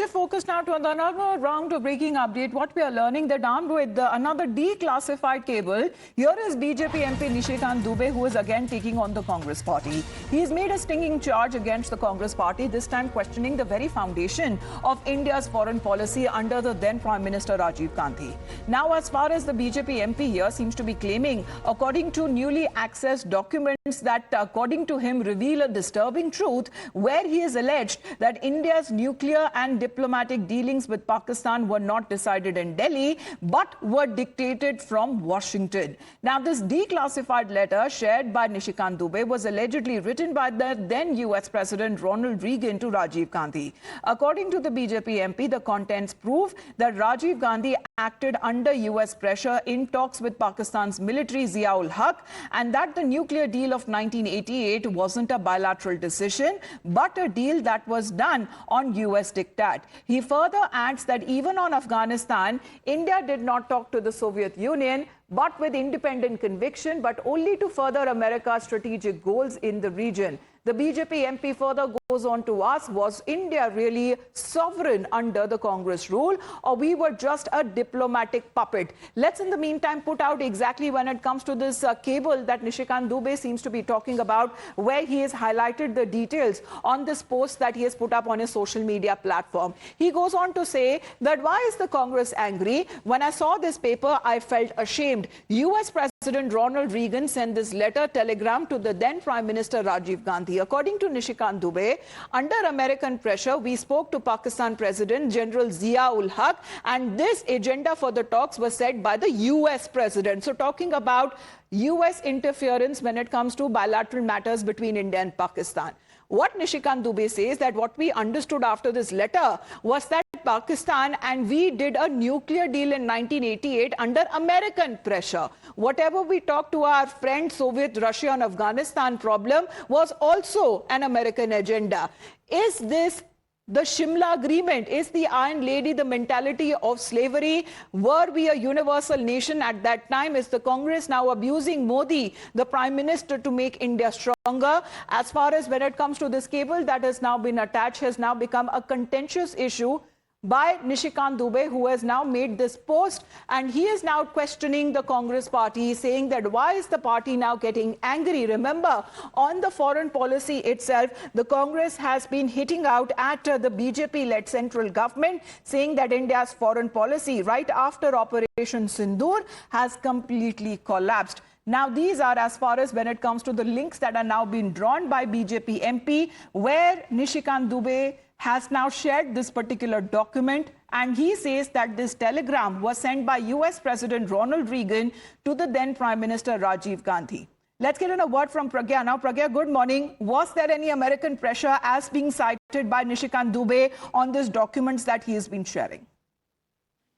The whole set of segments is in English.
shift focus now to another round of breaking update. What we are learning that armed with another declassified cable, here is BJP MP Nishikant Dubey, who is again taking on the Congress party. He's made a stinging charge against the Congress party, this time questioning the very foundation of India's foreign policy under the then Prime Minister Rajiv Gandhi. Now, as far as the BJP MP here seems to be claiming, according to newly accessed documents that, according to him, reveal a disturbing truth where he is alleged that India's nuclear and diplomatic dealings with Pakistan were not decided in Delhi, but were dictated from Washington. Now, this declassified letter shared by Nishikant Dubey was allegedly written by the then US President Ronald Reagan to Rajiv Gandhi. According to the BJP MP, the contents prove that Rajiv Gandhi acted under US pressure in talks with Pakistan's military Zia-ul-Haq, and that the nuclear deal of 1988 wasn't a bilateral decision, but a deal that was done on US diktat. He further adds that even on Afghanistan, India did not talk to the Soviet Union, but with independent conviction, but only to further America's strategic goals in the region. The BJP MP further goes on to ask, was India really sovereign under the Congress rule, or we were just a diplomatic puppet? Let's in the meantime put out exactly when it comes to this cable that Nishikant Dubey seems to be talking about, where he has highlighted the details on this post that he has put up on his social media platform. He goes on to say that why is the Congress angry? When I saw this paper, I felt ashamed. US President Ronald Reagan sent this letter telegram to the then Prime Minister Rajiv Gandhi. According to Nishikant Dubey, under American pressure, we spoke to Pakistan President General Zia-ul-Haq, and this agenda for the talks was set by the US President. So talking about US interference when it comes to bilateral matters between India and Pakistan. What Nishikant Dubey says that what we understood after this letter was that Pakistan and we did a nuclear deal in 1988 under American pressure. Whatever we talked to our friend Soviet Russia on Afghanistan problem was also an American agenda. Is this the Shimla Agreement? Is the Iron Lady the mentality of slavery? Were we a universal nation at that time? Is the Congress now abusing Modi, the Prime Minister, to make India stronger? As far as when it comes to this cable that has now been attached, has now become a contentious issue by Nishikant Dubey, who has now made this post, and he is now questioning the Congress party, saying that why is the party now getting angry? Remember, on the foreign policy itself, the Congress has been hitting out at the BJP-led central government, saying that India's foreign policy right after Operation Sindhoor has completely collapsed. Now, these are as far as when it comes to the links that are now being drawn by BJP MP, where Nishikant Dubey has now shared this particular document, and he says that this telegram was sent by US President Ronald Reagan to the then Prime Minister Rajiv Gandhi. Let's get in a word from Pragya. Now, Pragya, good morning. Was there any American pressure as being cited by Nishikant Dubey on these documents that he has been sharing?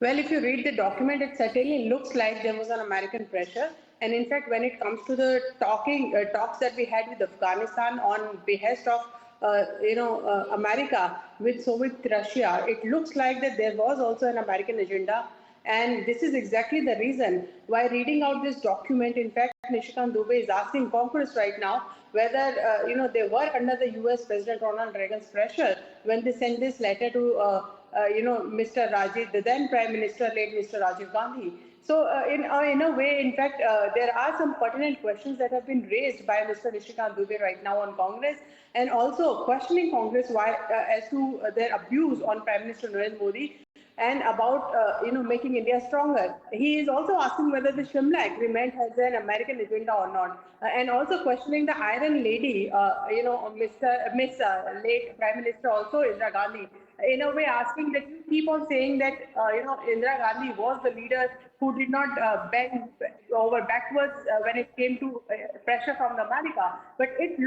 Well, if you read the document, it certainly looks like there was an American pressure. And in fact, when it comes to the talks that we had with Afghanistan on behest of America with Soviet Russia, it looks like that there was also an American agenda. And this is exactly the reason why, reading out this document, in fact, Nishikant Dubey is asking Congress right now whether, they were under the US President Ronald Reagan's pressure when they sent this letter to, Mr. Rajiv, the then Prime Minister, late Mr. Rajiv Gandhi. So in a way, in fact, there are some pertinent questions that have been raised by Mr. Nishikant Dubey right now on Congress, and also questioning Congress why as to their abuse on Prime Minister Narendra Modi and about making India stronger. He is also asking whether the Shimla Agreement has an American agenda or not, and also questioning the Iron Lady, Miss late Prime Minister also Indira Gandhi. In a way, asking that you keep on saying that Indira Gandhi was the leader who did not bend over backwards when it came to pressure from America. But it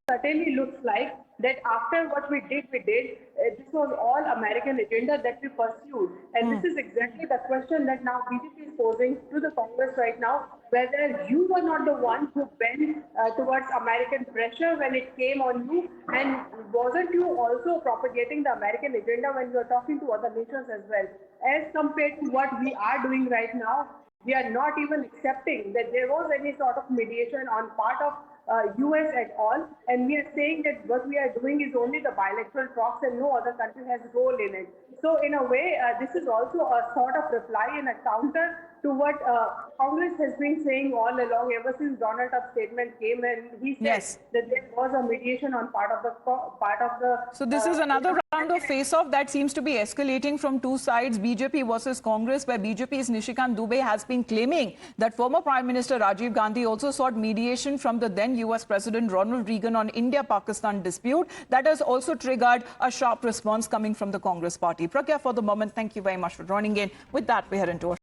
certainly looks like that after what we did, this was all American agenda that we pursued. And this is exactly the question that now BJP is posing to the Congress right now, whether you were not the one who bent towards American pressure when it came on you, and wasn't you also propagating the American agenda when you are talking to other nations as well? As compared to what we are doing right now, we are not even accepting that there was any sort of mediation on part of US at all. And we are saying that what we are doing is only the bilateral talks and no other country has a role in it. So in a way, this is also a sort of reply and a counter to what Congress has been saying all along, ever since Donald Trump's statement came, and he said Yes. that there was a mediation on part of the. So this is another round of face-off that seems to be escalating from two sides, BJP versus Congress, where BJP's Nishikant Dubey has been claiming that former Prime Minister Rajiv Gandhi also sought mediation from the then US President Ronald Reagan on India-Pakistan dispute. That has also triggered a sharp response coming from the Congress party. Pragya, for the moment, thank you very much for joining in. With that, we head into a